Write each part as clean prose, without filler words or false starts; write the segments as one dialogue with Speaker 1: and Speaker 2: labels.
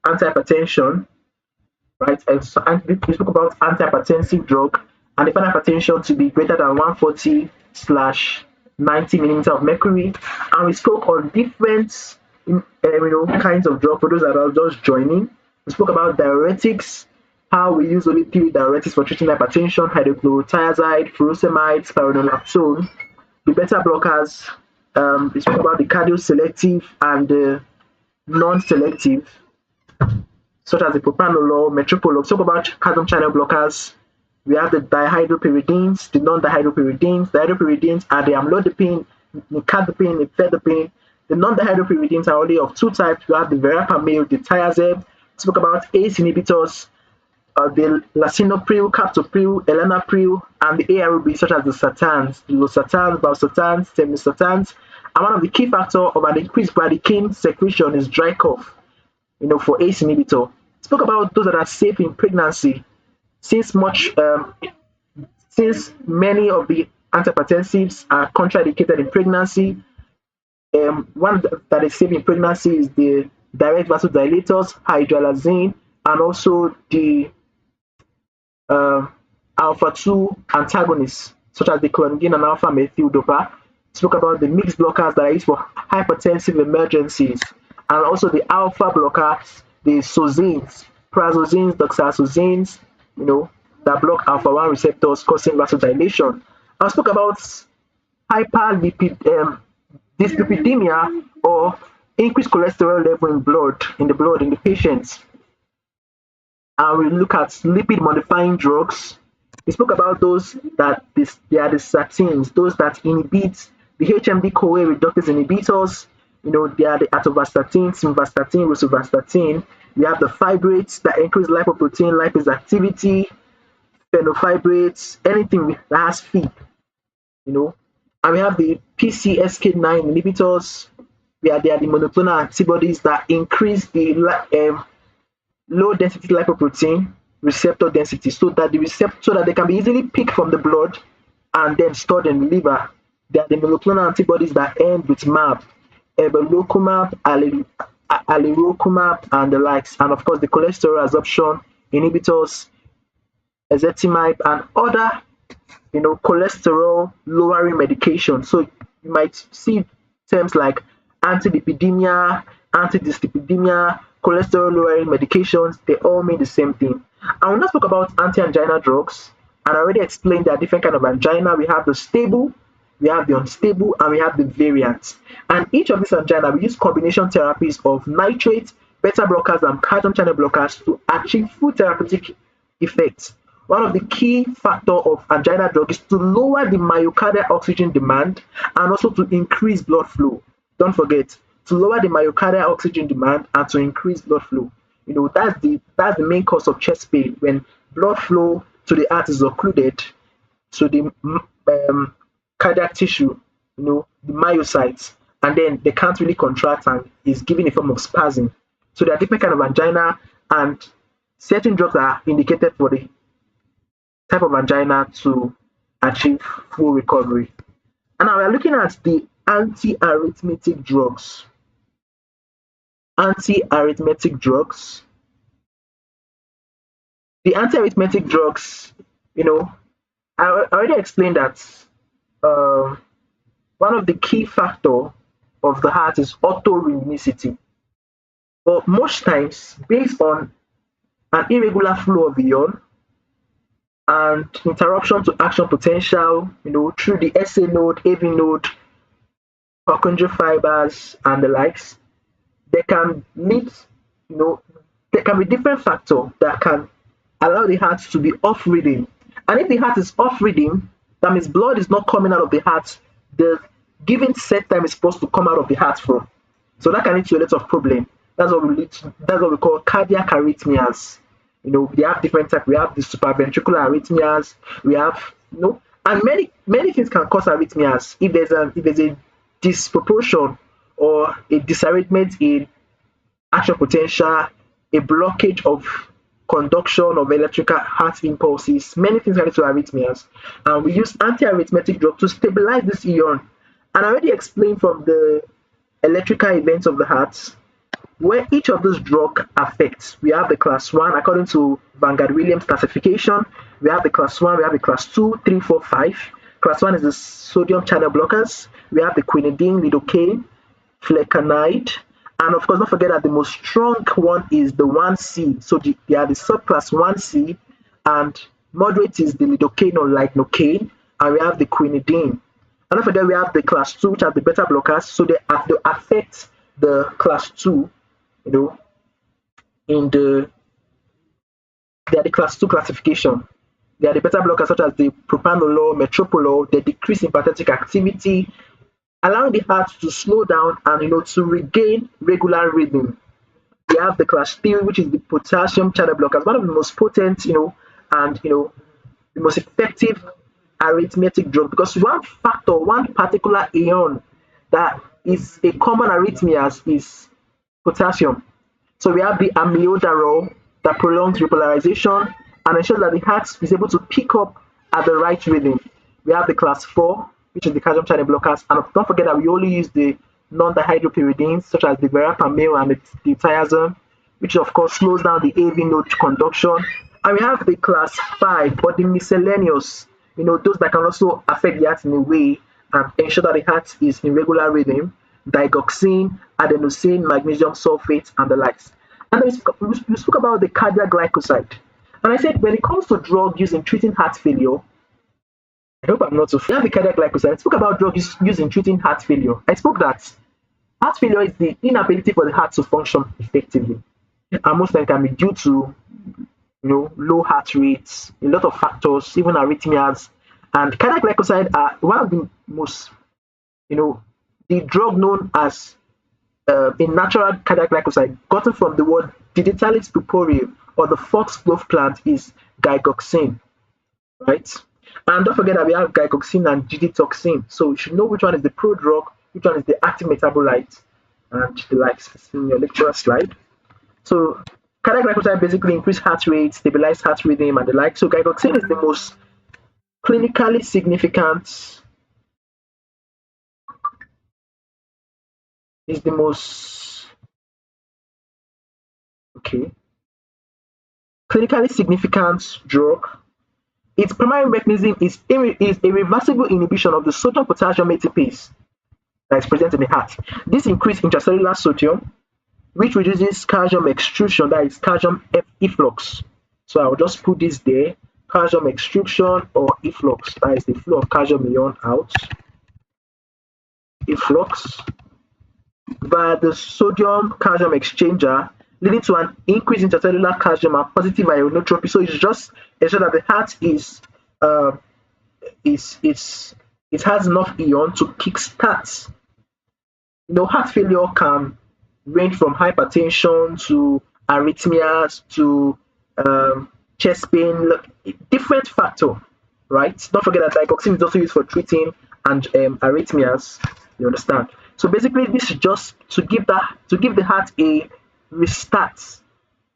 Speaker 1: antihypertension, right? And so, we spoke about antihypertensive drug, and define hypertension to be greater than 140/90 millimeter of mercury. And we spoke on different kinds of drug for those that are just joining. We spoke about diuretics, how we use only 3 diuretics for treating hypertension: hydrochlorothiazide, furosemide, spironolactone. The beta blockers, we spoke about the cardioselective and the non-selective, such as the propranolol, metoprolol. Talk about calcium channel blockers. We have the dihydropyridines, the non-dihydropyridines. The hydropyridines are the amlodipine, nicardipine, nifedipine. The non-dihydropyridines are only of 2 types. We have the verapamil, the thiazide. Spoke about ACE inhibitors, the lisinopril, captopril, enalapril, and the ARB, such as the statins, the losartans, valsartans, temnosartans. And one of the key factors of an increased bradykinin secretion is dry cough, for ACE inhibitor. Spoke about those that are safe in pregnancy, since many of the antihypertensives are contraindicated in pregnancy. One that is safe in pregnancy is the direct vasodilators, hydralazine, and also the alpha-2 antagonists, such as the clonidine and alpha-methyl dopa. Spoke about the mixed blockers that are used for hypertensive emergencies, and also the alpha blockers, the sozines, prazosines, doxazosines, that block alpha-1 receptors, causing vasodilation. I spoke about dyslipidemia, or increased cholesterol level in the patients. And we look at lipid-modifying drugs. We spoke about those that they are the statins, those that inhibit the HMD-CoA reductase inhibitors. They are the atorvastatin, simvastatin, rosuvastatin. We have the fibrates that increase lipoprotein lipase activity, fenofibrates, anything that has Phe, And we have the PCSK9 inhibitors. They are the monoclonal antibodies that increase the low density lipoprotein receptor density, so that they can be easily picked from the blood and then stored in the liver. They are the monoclonal antibodies that end with MAB, ebelocumab, alirocumab, and the likes. And of course, the cholesterol absorption inhibitors, ezetimibe, and other cholesterol lowering medication. So you might see terms like anti-lipidemia, anti-dyslipidemia, cholesterol lowering medications. They all mean the same thing. And we now spoke about anti-anginal drugs, and I already explained there are different kind of angina. We have the stable, we have the unstable, and we have the variants. And each of these angina, we use combination therapies of nitrate, beta blockers, and calcium channel blockers to achieve full therapeutic effects. One of the key factors of angina drug is to lower the myocardial oxygen demand and also to increase blood flow. Don't forget, to lower the myocardial oxygen demand and to increase blood flow. That's the main cause of chest pain, when blood flow to the heart is occluded to the cardiac tissue, the myocytes, and then they can't really contract and is given a form of spasm. So there are different kind of angina, and certain drugs are indicated for the type of angina to achieve full recovery. And now we are looking at the anti-arrhythmic drugs. Anti-arrhythmic drugs. The anti-arrhythmic drugs, I already explained that one of the key factors of the heart is autorhythmicity. But most times, based on an irregular flow of ion and interruption to action potential, through the SA node, AV node, Purkinje fibers, and the likes, there can lead, there can be different factors that can allow the heart to be off rhythm. And if the heart is off rhythm, that means blood is not coming out of the heart the given set time is supposed to come out of the heart from. So that can lead to a lot of problem. That's what we call cardiac arrhythmias. They have different types. We have the supraventricular arrhythmias. We have, and many things can cause arrhythmias. If there's a disproportion or a disarrangement in action potential, a blockage of conduction of electrical heart impulses, many things can lead to arrhythmias. And we use anti-arrhythmic drugs to stabilize this ion. And I already explained from the electrical events of the heart where each of those drugs affects. We have the class 1 according to Vanguard Williams classification. We have the class 1, we have the class 2, 3, 4, 5. Class 1 is the sodium channel blockers. We have the quinidine, lidocaine, flecainide, and of course, don't forget that the most strong one is the 1C. So they are the subclass 1C, and moderate is the lidocaine or lignocaine, and we have the quinidine. And don't forget, we have the class 2, which are the beta blockers. So they affect the class 2, you know, in they are the class 2 classification. They are the beta blockers such as the propranolol, metoprolol. They decrease sympathetic activity, allowing the heart to slow down and to regain regular rhythm. We have the class 3, which is the potassium channel blockers, one of the most potent, and the most effective arrhythmic drug, because one factor, one particular ion that is a common arrhythmia is potassium. So we have the amiodarol that prolongs repolarization and ensures that the heart is able to pick up at the right rhythm. We have the class 4, which is the calcium channel blockers, and don't forget that we only use the non-dihydropyridines such as the verapamil and the thiazide, which of course slows down the AV node conduction. And we have the class 5, but the miscellaneous, those that can also affect the heart in a way and ensure that the heart is in regular rhythm: digoxin, adenosine, magnesium sulfate, and the likes. And then we spoke about the cardiac glycoside. And I said when it comes to drug used in treating heart failure, I hope I'm not too. We have the cardiac glycoside. I spoke about drugs used in treating heart failure. I spoke that heart failure is the inability for the heart to function effectively, and most of it can be due to low heart rates, a lot of factors, even arrhythmias. And cardiac glycoside are one of the most, the drug known as a natural cardiac glycoside, gotten from the word digitalis purpurea, or the foxglove plant, is digoxin, right? And don't forget that we have digoxin and digitoxin. So you should know which one is the prodrug, which one is the active metabolite, and the likes. It's in your lecture slide. So cardiac glycoside basically increase heart rate, stabilize heart rhythm, and the like. So digoxin is the most clinically significant, is the most clinically significant drug. Its primary mechanism is a reversible inhibition of the sodium-potassium ATPase that is present in the heart. This increases intracellular sodium, which reduces calcium extrusion, that is calcium efflux. So I will just put this there: calcium extrusion or efflux, that is the flow of calcium ion out, efflux, via the sodium calcium exchanger, leading to an increase in intracellular calcium and positive ionotropy. So it's just ensure that the heart it has enough ion to kickstart. Heart failure can range from hypertension to arrhythmias to chest pain, different factor, right? Don't forget that digoxin is also used for treating and arrhythmias. You understand? So basically, this is just to give the heart a restart,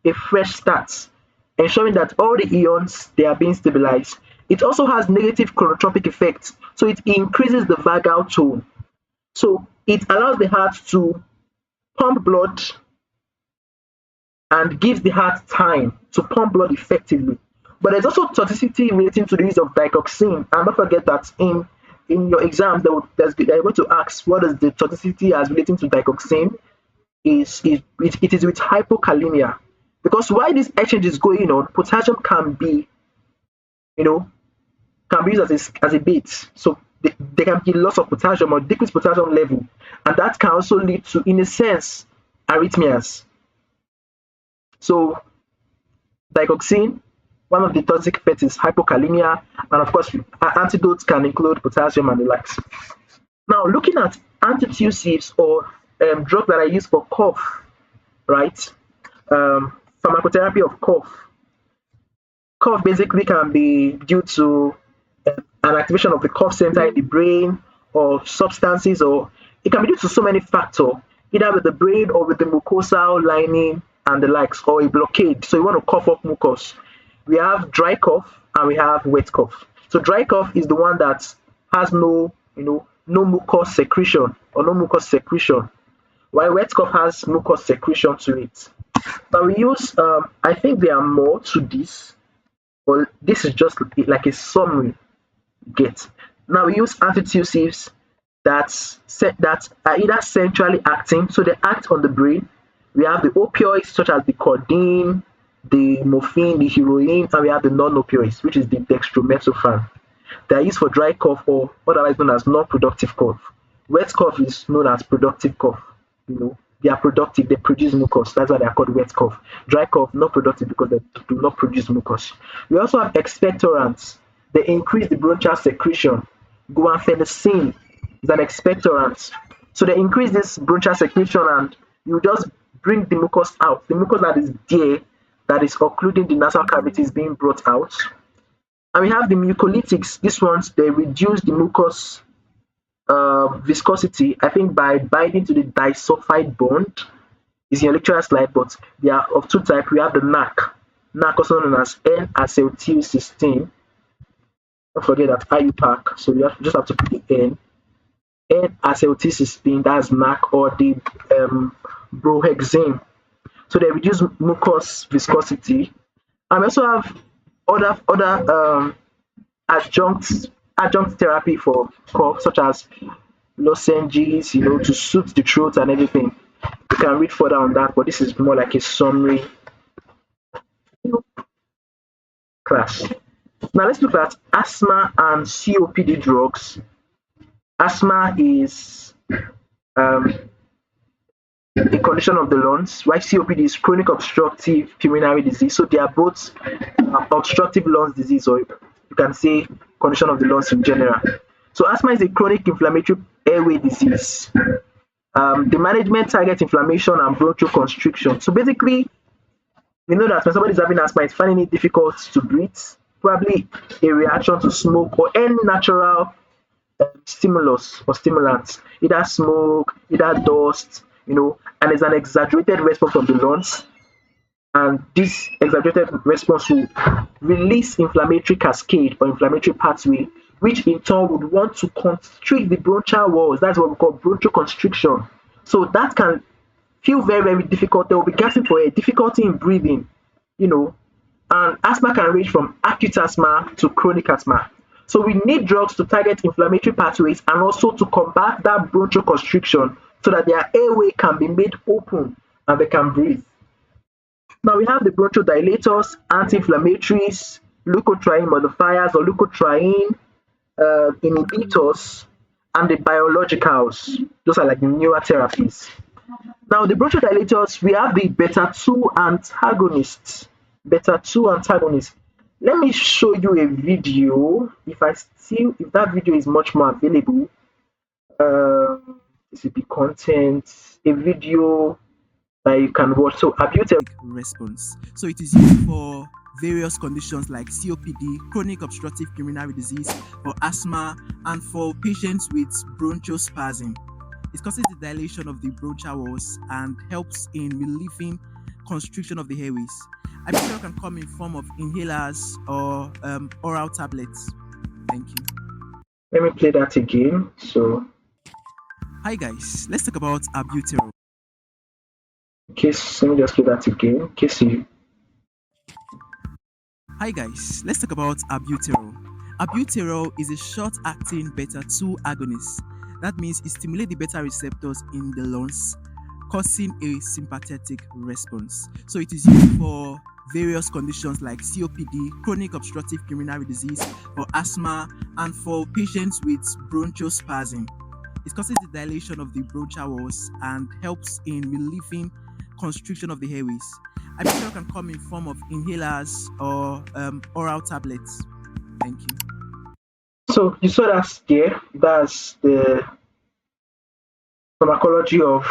Speaker 1: a fresh start, ensuring that all the ions, they are being stabilized. It also has negative chronotropic effects, so it increases the vagal tone. So it allows the heart to pump blood and gives the heart time to pump blood effectively. But there's also toxicity relating to the use of digoxin. And don't forget that in your exams, they're going to ask what is the toxicity as relating to digoxin. It is with hypokalemia. Because while this exchange is going on, potassium can be used as a bait. So there can be loss of potassium or decreased potassium level, and that can also lead to, in a sense, arrhythmias. So digoxin, one of the toxic effects is hypokalemia, and of course antidotes can include potassium and the likes. Now looking at antitussives or drugs that are used for cough, right? Pharmacotherapy of cough. Cough basically can be due to an activation of the cough center in the brain, or substances, or it can be due to so many factors, either with the brain or with the mucosal lining and the likes, or a blockade. So you want to cough up mucus. We have dry cough and we have wet cough. So dry cough is the one that has no mucus secretion or no mucus secretion. while wet cough has mucus secretion to it. Now we use, I think there are more to this, but this is just like a summary. Get. Now we use antitussives that are either centrally acting, so they act on the brain. We have the opioids such as the codeine, the morphine, the heroin, and we have the non-opioids, which is the dextromethorphan. They are used for dry cough or otherwise known as non-productive cough. Wet cough is known as productive cough. They are productive, they produce mucus. That's why they are called wet cough. Dry cough, not productive because they do not produce mucus. We also have expectorants. They increase the bronchial secretion. Guanfacine is an expectorant. So they increase this bronchial secretion and you just bring the mucus out. The mucus that is there, that is occluding the nasal cavity, is being brought out. And we have the mucolytics. These ones, they reduce the mucus viscosity, I think, by binding to the disulfide bond. Is in your lecturer slide, but they are of two types. We have the NAC also known as N-acetylcysteine. Don't forget that IUPAC, so you just have to put the N-acetylcysteine, that's NAC, or the brohexane. So they reduce mucus viscosity. And we also have other adjunct therapy for cough, such as lozenges, to soothe the throat and everything. You can read further on that, but this is more like a summary class. Now let's look at asthma and COPD drugs. Asthma is a condition of the lungs, while COPD is chronic obstructive pulmonary disease. So they are both obstructive lungs disease, or you can say condition of the lungs in general. So asthma is a chronic inflammatory airway disease. The management targets inflammation and bronchoconstriction. So basically, we know that when somebody is having asthma, it's finding it difficult to breathe, probably a reaction to smoke or any natural stimulus or stimulants, either smoke, either dust, and there's an exaggerated response from the lungs. And this exaggerated response will release inflammatory cascade or inflammatory pathway, which in turn would want to constrict the bronchial walls. That's what we call bronchoconstriction. So that can feel very, very difficult. They will be gasping for air, difficulty in breathing, and asthma can range from acute asthma to chronic asthma. So we need drugs to target inflammatory pathways and also to combat that bronchoconstriction so that their airway can be made open and they can breathe. Now we have the bronchodilators, anti-inflammatories, leukotriene modifiers or leukotriene inhibitors, and the biologicals. Those are like the newer therapies. Now the bronchodilators, we have the beta-2 antagonists. Beta-2 antagonists. Let me show you a video. If that video is much more available, this will be content, a video that you can watch. So abutable
Speaker 2: response. So it is used for various conditions like COPD, chronic obstructive pulmonary disease, for asthma, and for patients with bronchospasm. It causes the dilation of the bronchial walls and helps in relieving constriction of the airways. Ibuprofen can come in form of inhalers or oral tablets. Thank you.
Speaker 1: Let me play that again. So,
Speaker 2: hi guys, let's talk about albuterol.
Speaker 1: Let me just play that again.
Speaker 2: Hi guys, let's talk about albuterol. Albuterol is a short-acting beta-2 agonist. That means it stimulates the beta receptors in the lungs, causing a sympathetic response. So it is used for various conditions like COPD, chronic obstructive pulmonary disease, for asthma, and for patients with bronchospasm. It causes the dilation of the bronchial walls and helps in relieving constriction of the airways. Ibuprofen can come in form of inhalers or oral tablets. Thank you.
Speaker 1: So you saw that there. That's the pharmacology of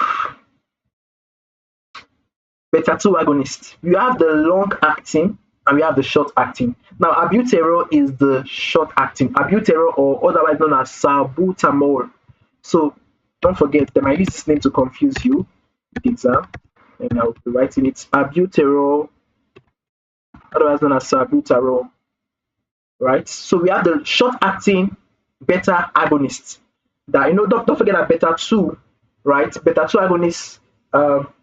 Speaker 1: beta-2 agonist. You have the long-acting and we have the short-acting. Now, albuterol is the short-acting. Albuterol, or otherwise known as salbutamol. So don't forget, they might use this name to confuse you with the exam. And I'll be writing it albuterol, otherwise known as salbutamol. Right? So we have the short-acting beta agonist. That don't forget that beta-2 right? Beta 2 agonist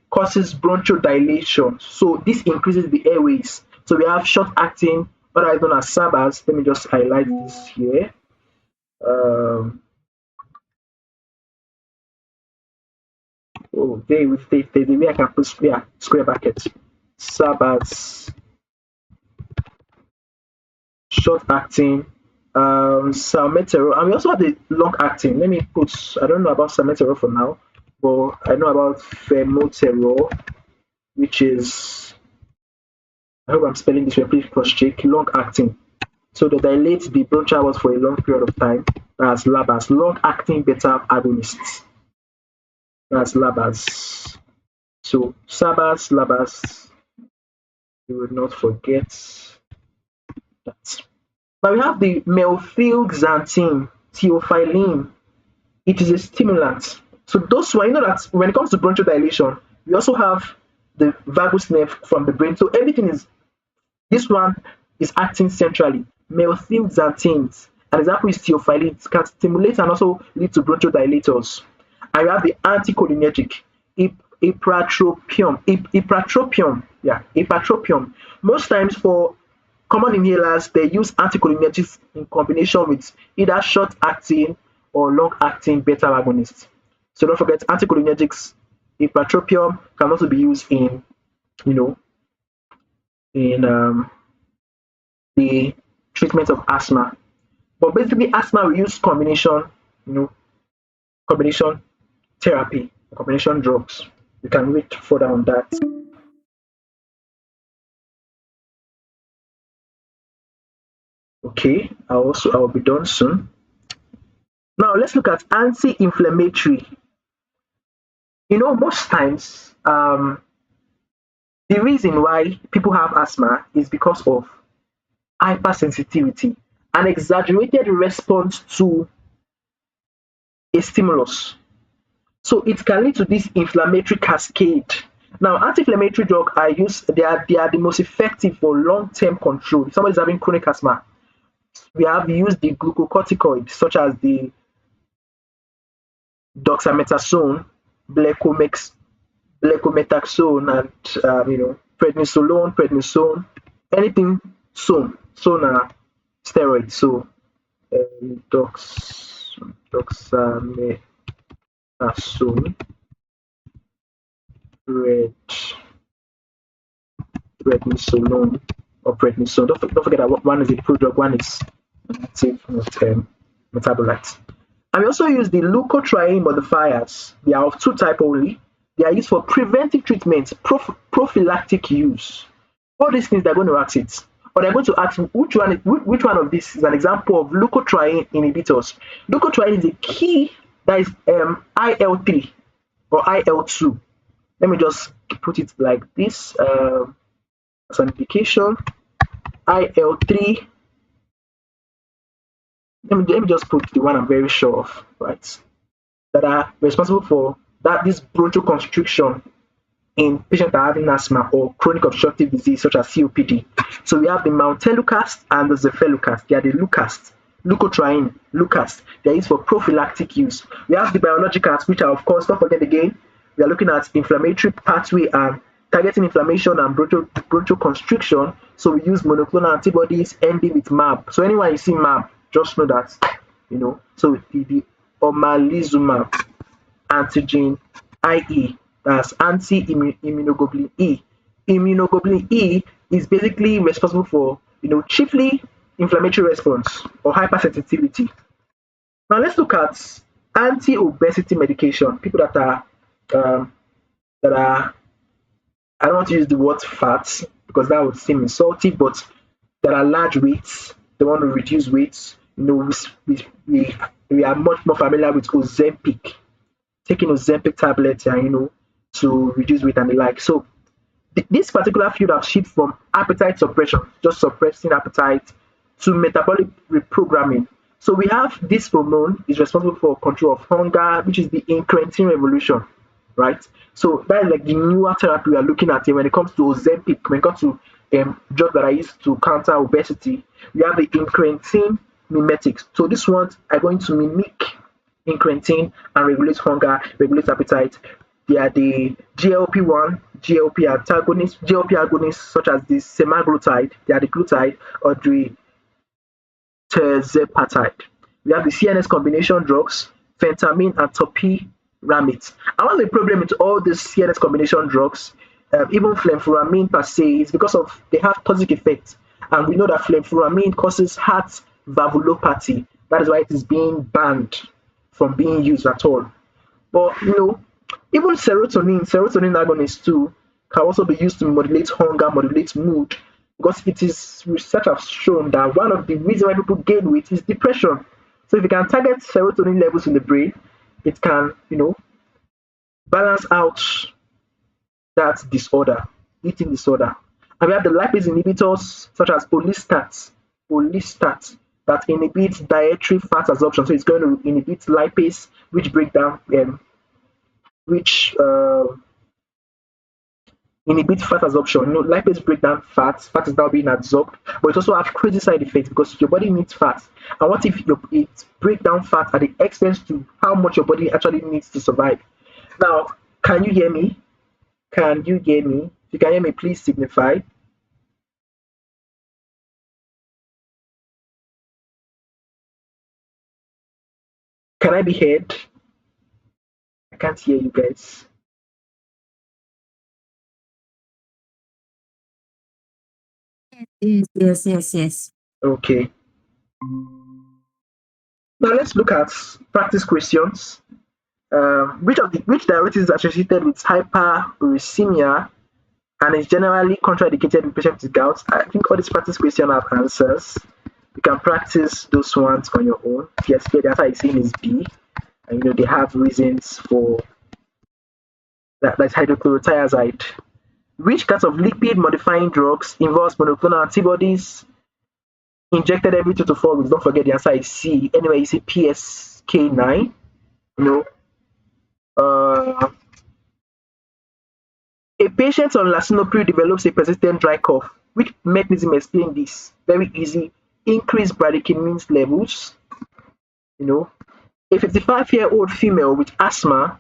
Speaker 1: causes bronchodilation. So this increases the airways. So we have short acting, otherwise known as SABAs. Let me just highlight this here. Um, oh, there's the way I can put square brackets. SABAs, short acting, salmeterol, and we also have the long acting. Let me put, I don't know about salmeterol for now, but I know about formoterol, which is, I hope I'm spelling this right, please cross check, long acting. So they dilate the bronchial walls for a long period of time. That's LABAs, long acting beta agonists. That's LABAs. So SABAs, LABAs, you will not forget that. Now we have the methylxanthine, theophylline. It is a stimulant. So those who, you know that when it comes to bronchodilation, we also have the vagus nerve from the brain. So everything is, this one is acting centrally. Methylxanthines, an example is theophylline. It can stimulate and also lead to bronchodilators. And you have the anticholinergic, ipratropium. Most times for common inhalers, they use anticholinergics in combination with either short-acting or long-acting beta agonists. So don't forget, anticholinergics, ipratropium can also be used in, you know, in the treatment of asthma. But basically, asthma we use combination, you know, combination therapy, combination drugs. You can read further on that. Okay, I'll be done soon. Now let's look at anti-inflammatory. You know, most times the reason why people have asthma is because of hypersensitivity, an exaggerated response to a stimulus. So it can lead to this inflammatory cascade. Now, anti-inflammatory drugs are used, they are the most effective for long-term control. If somebody's having chronic asthma, we have used the glucocorticoids such as the dexamethasone, blecometaxone, and prednisone, anything sone are steroids. So dexamethasone, red prednisolone or prednisone. Don't forget that one is a prodrug, one is an active metabolite. And we also use the leukotriene modifiers. They are of two types only. They are used for preventive treatment, prophylactic use. All these things they're going to ask it. Or they're going to ask which one of these is an example of leukotriene inhibitors. Leukotriene is a key that is IL-3 or IL-2. Let me just put it like this as an indication. IL-3. Let me just put the one I'm very sure of, right? That are responsible for that this bronchoconstriction in patients that are having asthma or chronic obstructive disease such as COPD. So we have the montelukast and the zefelukast. They are the leukotriene, Lucas. They are used for prophylactic use. We have the biologicals, which are, of course, don't forget again, we are looking at inflammatory pathway and targeting inflammation and bronchoconstriction. So we use monoclonal antibodies ending with MAB. So anyone you see MAB, just know that, So the omalizumab antigen IE, that's anti-immunoglobulin E. Immunoglobulin E is basically responsible for, chiefly inflammatory response or hypersensitivity. Now let's look at anti-obesity medication. People that are I don't want to use the word fat because that would seem insulting, but that are large weights, they want to reduce weights. We are much more familiar with Ozempic, taking Ozempic tablets and to reduce weight and the like. So this particular field have shifted from appetite suppression, just suppressing appetite, to metabolic reprogramming. So we have this hormone is responsible for control of hunger, which is the incretin revolution, right? So that is like the newer therapy we are looking at here when it comes to Ozempic, when it comes to drugs that are used to counter obesity. We have the incretin mimetics. So these ones are going to mimic incretin and regulates hunger, regulates appetite. They are the GLP-1, GLP agonists such as the semaglutide, they are the glutide, or the tirzepatide. We have the CNS combination drugs, phentermine and topiramate. And one of the problem with all these CNS combination drugs, even flenfluramine per se, is because of they have toxic effects. And we know that flenfluramine causes heart valvulopathy. That is why it is being banned from being used at all. But even serotonin agonists too can also be used to modulate hunger, modulate mood, because it is research has shown that one of the reasons why people gain weight is depression. So if you can target serotonin levels in the brain, it can, balance out that disorder, eating disorder. And we have the lipase inhibitors such as olistat that inhibits dietary fat absorption. So it's going to inhibit lipase, which break down which inhibit fat absorption. Lipase break down fat. Fat is now being absorbed, but it also have crazy side effects because your body needs fat. And what if it break down fat at the extent to how much your body actually needs to survive? Now, can you hear me? Can you hear me? If you can hear me, please signify. Can I be heard? I can't hear you guys.
Speaker 3: Yes.
Speaker 1: Okay. Now let's look at practice questions. Which diuretic is associated with hyperuricemia and is generally contraindicated in patients with gout? I think all these practice questions have answers. You can practice those ones on your own. Yes, the answer is saying is B, and they have reasons for that. That's hydrochlorothiazide. Which class of lipid-modifying drugs involves monoclonal antibodies injected every 2 to 4 weeks? Don't forget the answer is C. Anyway, you see PSK9. You know, uh, a patient on lisinopril develops a persistent dry cough. Which mechanism explain this? Very easy. Increased bradykinin levels. A 55-year-old female with asthma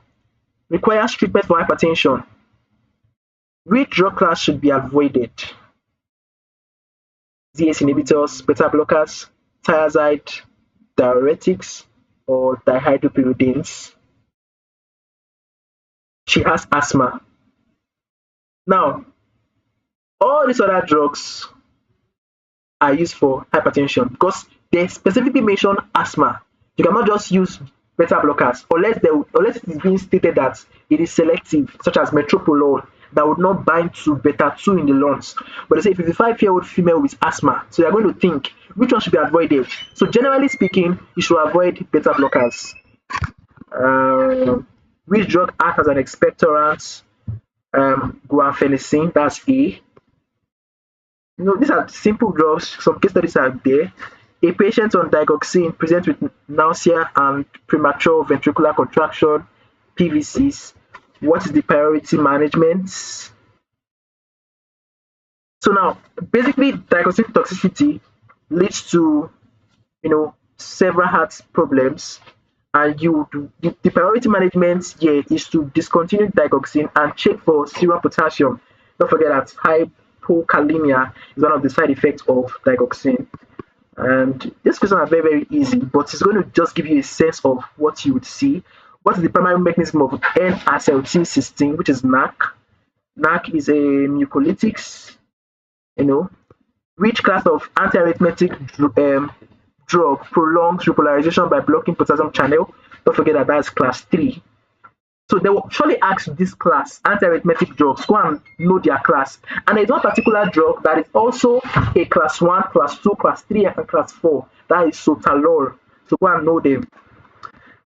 Speaker 1: requires treatment for hypertension. Which drug class should be avoided? ZS inhibitors, beta blockers, thiazide, diuretics, or dihydropyridines. She has asthma. Now, all these other drugs are used for hypertension because they specifically mention asthma. You cannot just use beta blockers unless it is being stated that it is selective, such as metoprolol, that would not bind to beta 2 in the lungs. But they say 55-year-old female with asthma. So you're going to think which one should be avoided. So generally speaking, you should avoid beta blockers. Which drug acts as an expectorant? Guanfacine, that's A. These are simple drugs. Some case studies are there. A patient on digoxin presents with nausea and premature ventricular contraction, PVCs. What is the priority management? So now, basically, digoxin toxicity leads to, several heart problems, and the priority management here is to discontinue digoxin and check for serum potassium. Don't forget that hypokalemia is one of the side effects of digoxin. And these questions are very, very easy, but it's going to just give you a sense of what you would see. What is the primary mechanism of N-acetylcysteine, which is NAC? NAC is a mucolytics. Which class of anti-arrhythmic drug prolongs repolarization by blocking potassium channel? Don't forget that that's class 3. So they will surely ask this class, anti-arrhythmic drugs, go and know their class. And there's one particular drug that is also a class 1, class 2, class 3, and class 4. That is sotalol. So go and know them.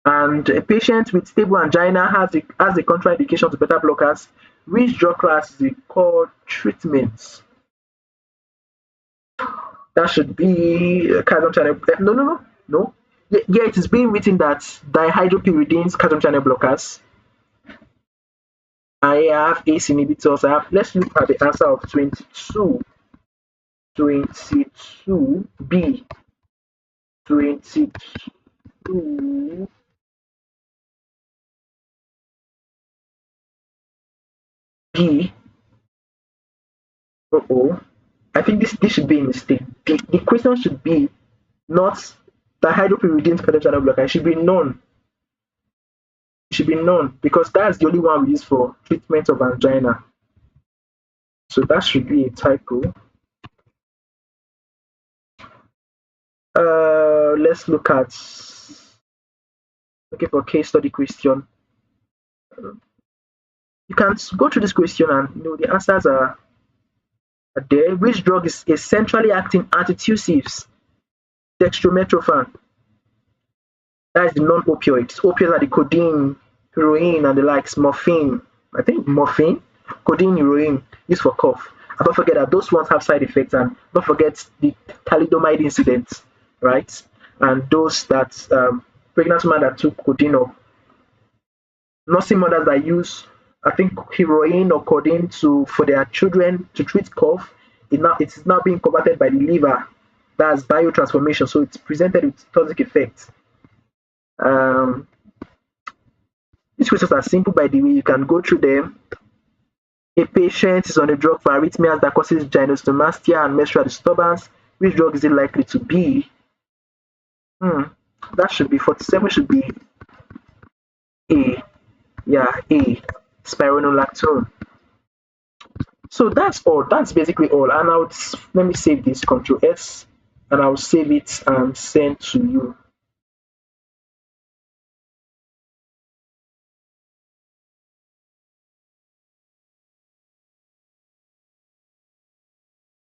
Speaker 1: And a patient with stable angina has a contraindication to beta blockers. Which drug class is it called treatment? That should be calcium channel. No. Yeah, it is being written that dihydropyridines, calcium channel blockers. I have ACE inhibitors. Let's look at the answer of 22. 22B. 22. B. Oh, I think this should be a mistake. The question should be not dihydropyridine potassium channel blocker. It should be known. It should be known because that's the only one we use for treatment of angina. So that should be a typo. Let's look at looking for case study question. You can go through this question and the answers are there. Which drug is a centrally acting antitussive? Dextromethorphan. That is the non-opioids. Opioids are the codeine, heroin, and the likes. Morphine. I think morphine, codeine, heroin, used for cough. And don't forget that those ones have side effects, and don't forget the thalidomide incident, right? And those that pregnant women that took codeine, or nursing mothers that use, I think, heroin or codeine to for their children to treat cough. It is now being converted by the liver. That's biotransformation, so it's presented with toxic effects. Um, these questions are simple, by the way. You can go through them. A patient is on a drug for arrhythmias that causes gynecomastia and menstrual disturbance. Which drug is it likely to be? That should be 47. Should be A. Yeah, A. Spironolactone. So that's all. That's basically all. And let me save this, Control S, and I'll save it and send to you.